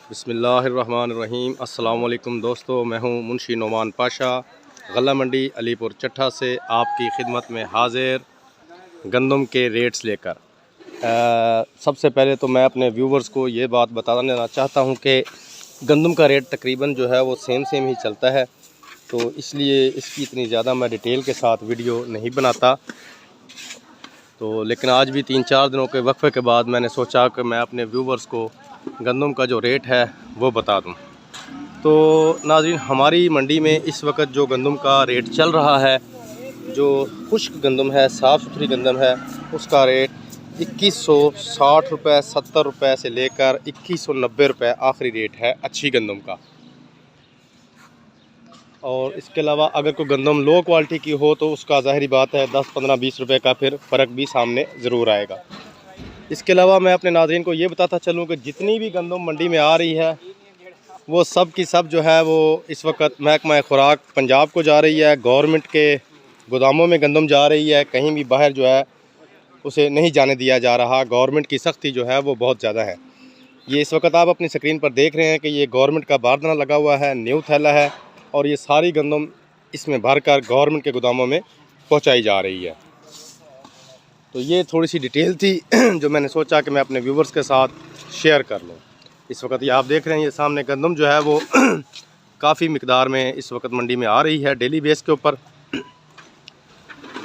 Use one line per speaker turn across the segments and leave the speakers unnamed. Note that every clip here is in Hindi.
बिस्मिल्लाहिर्रहमानिर्रहीम। अस्सलाम वालेकुम दोस्तों, मैं हूं मुंशी नोमान पाशा, गला मंडी अलीपुर चट्ठा से आपकी खिदमत में हाजिर गंदम के रेट्स लेकर। सबसे पहले तो मैं अपने व्यूवर्स को ये बात बता देना चाहता हूं कि गंदम का रेट तकरीबन जो है वो सेम ही चलता है, तो इसलिए इसकी इतनी ज़्यादा मैं डिटेल के साथ वीडियो नहीं बनाता। तो लेकिन आज भी 3-4 दिनों के वक्फे के बाद मैंने सोचा कि मैं अपने व्यूवर्स को गंदम का जो रेट है वो बता दूं। तो नाज़रीन, हमारी मंडी में इस वक्त जो गंदम का रेट चल रहा है, जो खुश्क गंदम है, साफ़ सुथरी गंदम है, उसका रेट 2160 रुपये 70 रुपये से लेकर 2190 रुपये आखिरी रेट है अच्छी गंदम का। और इसके अलावा अगर कोई गंदम लो क्वालिटी की हो तो उसका ज़ाहिरी बात है 10-15-20 रुपये का फिर फ़र्क भी सामने ज़रूर आएगा। इसके अलावा मैं अपने नाज़रीन को ये बताता चलूँ कि जितनी भी गंदम मंडी में आ रही है वो सब की सब जो है वो इस वक्त महकमा खुराक पंजाब को जा रही है। गवर्नमेंट के गोदामों में गंदम जा रही है, कहीं भी बाहर जो है उसे नहीं जाने दिया जा रहा। गवर्नमेंट की सख्ती जो है वो बहुत ज़्यादा है। ये इस वक्त आप अपनी स्क्रीन पर देख रहे हैं कि ये गवर्नमेंट का बारदाना लगा हुआ है, न्यू थैला है, और ये सारी गंदम इसमें भरकर गवर्नमेंट के गोदामों में पहुंचाई जा रही है। तो ये थोड़ी सी डिटेल थी जो मैंने सोचा कि मैं अपने व्यूवर्स के साथ शेयर कर लूँ। इस वक्त ये आप देख रहे हैं, ये सामने गंदम जो है वो काफ़ी मिकदार में इस वक्त मंडी में आ रही है डेली बेस के ऊपर,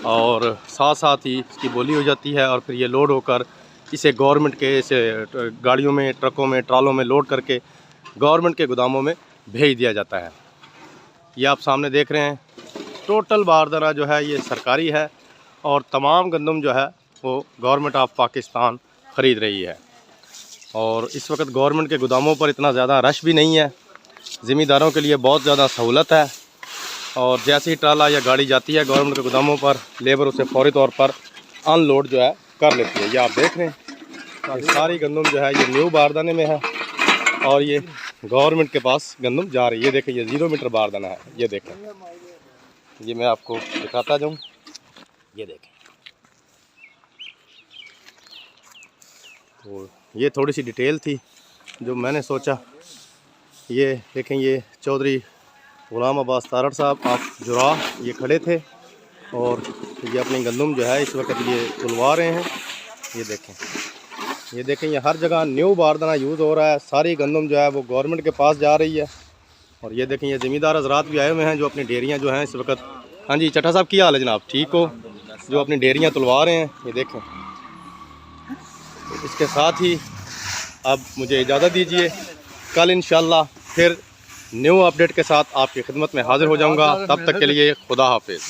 और साथ साथ ही इसकी बोली हो जाती है और फिर ये लोड होकर इसे गवर्नमेंट के इसे गाड़ियों में, ट्रकों में, ट्रालों में लोड करके गवर्नमेंट के गोदामों में भेज दिया जाता है। ये आप सामने देख रहे हैं, टोटल बारदाना जो है ये सरकारी है और तमाम गंदम जो है वो गवर्नमेंट ऑफ पाकिस्तान ख़रीद रही है। और इस वक्त गवर्नमेंट के गोदामों पर इतना ज़्यादा रश भी नहीं है, ज़मींदारों के लिए बहुत ज़्यादा सहूलत है। और जैसे ही ट्राला या गाड़ी जाती है गवर्नमेंट के गोदामों पर, लेबर उसे फौरी तौर पर अनलोड जो है कर लेती है। ये आप देख रहे हैं, ये सारी गंदम जो है ये न्यू बारदाने में है और ये गवर्नमेंट के पास गंदम जा रही है। ये देखें, ये 0 मीटर बारदाना है। ये देखें, ये मैं आपको दिखाता जाऊँ, ये देखें। तो ये थोड़ी सी डिटेल थी जो मैंने सोचा। ये देखें, ये चौधरी गुलाम अब्बास तारड़ साहब आप जुरा ये खड़े थे और ये अपनी गंदम जो है इस वक्त ये तुलवा रहे हैं। ये देखें, ये हर जगह न्यू बारदाना यूज़ हो रहा है। सारी गंदम जो है वो गवर्नमेंट के पास जा रही है। और ये देखें, ये ज़मींदार हज़रात भी आए हुए हैं जो अपनी डेयरियाँ जो हैं इस वक्त। हाँ जी चट्ठा साहब, क्या हाल है जनाब, ठीक हो? जो अपनी डेयरियाँ तुलवा रहे हैं, ये देखें। तो इसके साथ ही अब मुझे इजाज़त दीजिए, कल इंशाअल्लाह फिर न्यू अपडेट के साथ आपकी खिदमत में हाज़िर हो जाऊँगा। तब तक के लिए खुदा हाफिज़।